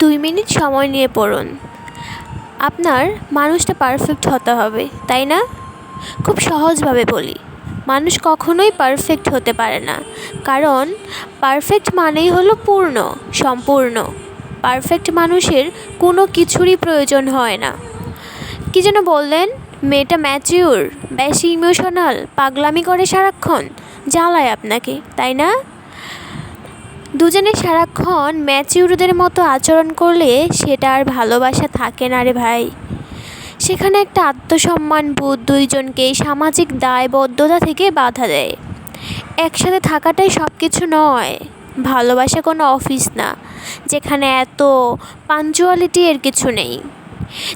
2 minute সময় নিয়ে পড়ুন। আপনার মানুষটা পারফেক্ট হতে হবে, তাই না? খুব সহজভাবে বলি, মানুষ কখনোই পারফেক্ট হতে পারে না, কারণ পারফেক্ট মানেই হলো পূর্ণ, সম্পূর্ণ। পারফেক্ট মানুষের কোনো কিছুরই প্রয়োজন হয় না। কী যেন বললেন? মেয়েটা ম্যাচিউর, বেশি ইমোশনাল, পাগলামি করে সারাক্ষণ, জ্বালায় আপনাকে, তাই না? দুজনে সারাক্ষণ ম্যাচিউরদের মতো আচরণ করলে সেটা আর ভালোবাসা থাকে না রে ভাই। সেখানে একটা আত্মসম্মান বোধ দুইজনকেই সামাজিক দায়বদ্ধতা থেকে বাধা দেয়। একসাথে থাকাটাই সব কিছু নয়। ভালোবাসা কোনো অফিস না, যেখানে এত পাঞ্চুয়ালিটি এর কিছু নেই।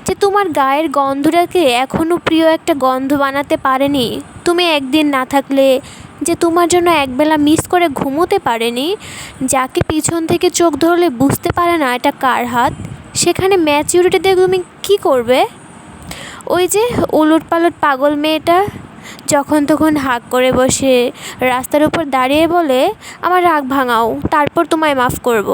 যে তোমার গায়ের গন্ধটাকে এখনও প্রিয় একটা গন্ধ বানাতে পারেনি, তুমি একদিন না থাকলে যে তোমার জন্য একবেলা মিস করে ঘুমোতে পারেনি, যাকে পিছন থেকে চোখ ধরলে বুঝতে পারে না এটা কার হাত, সেখানে ম্যাচিউরিটি দিয়ে তুমি কী করবে? ওই যে উলটপালট পাগল মেয়েটা যখন তখন হাঁক করে বসে, রাস্তার উপর দাঁড়িয়ে বলে আমার রাগ ভাঙাও, তারপর তোমায় মাফ করব।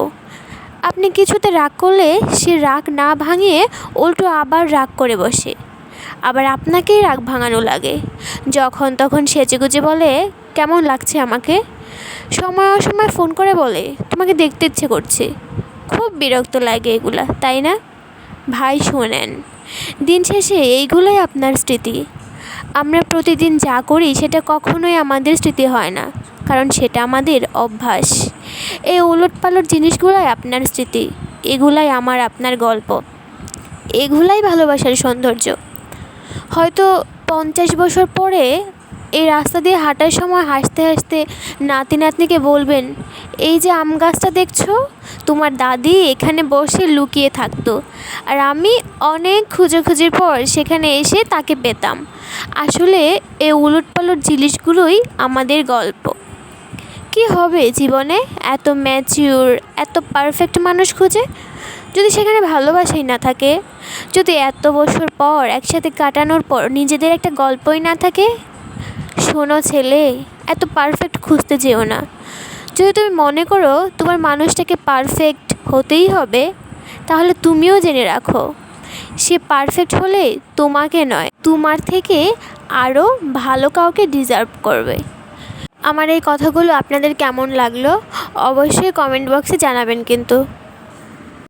আপনি কিছুতে রাগ করলে সে রাগ না ভাঙিয়ে উল্টো আবার রাগ করে বসে, আবার আপনাকেই রাগ ভাঙানো লাগে। যখন তখন সেজেগুজে বলে কেমন লাগছে আমাকে, সময় অসময় ফোন করে বলে তোমাকে দেখতে ইচ্ছে করছে। খুব বিরক্ত লাগে এগুলা, তাই না? ভাই শোনেন, দিন শেষে এইগুলোই আপনার স্মৃতি। আমরা প্রতিদিন যা করি সেটা কখনোই আমাদের স্মৃতি হয় না, কারণ সেটা আমাদের অভ্যাস। এই উলটপালট জিনিসগুলাই আপনার স্মৃতি, এগুলাই আমার আপনার গল্প, এগুলাই ভালোবাসার সৌন্দর্য। হয়তো 50 বছর পরে এই রাস্তা দিয়ে হাঁটার সময় হাসতে হাসতে নাতি নাতনিকে বলবেন, এই যে আম গাছটা দেখছো, তোমার দাদি এখানে বসে লুকিয়ে থাকতো, আর আমি অনেক খুঁজোখুঁজির পর সেখানে এসে তাকে পেতাম। আসলে এই উলটপালট জিনিসগুলোই আমাদের গল্প। কি হবে জীবনে এত ম্যাচিউর, এত পারফেক্ট মানুষ খুঁজে, যদি সেখানে ভালোবাসাই না থাকে, যদি এত বছর পর একসাথে কাটানোর পর নিজেদের একটা গল্পই না থাকে? শোনো ছেলে, এত পারফেক্ট খুঁজতে যেও না। যদি তুমি মনে করো তোমার মানুষটাকে পারফেক্ট হতেই হবে, তাহলে তুমিও জেনে রাখো সে পারফেক্ট হলে তোমাকে নয়, তোমার থেকে আরও ভালো কাউকে ডিজার্ভ করবে। আমার এই কথাগুলো আপনাদের কেমন লাগলো অবশ্যই কমেন্ট বক্সে জানাবেন কিন্তু।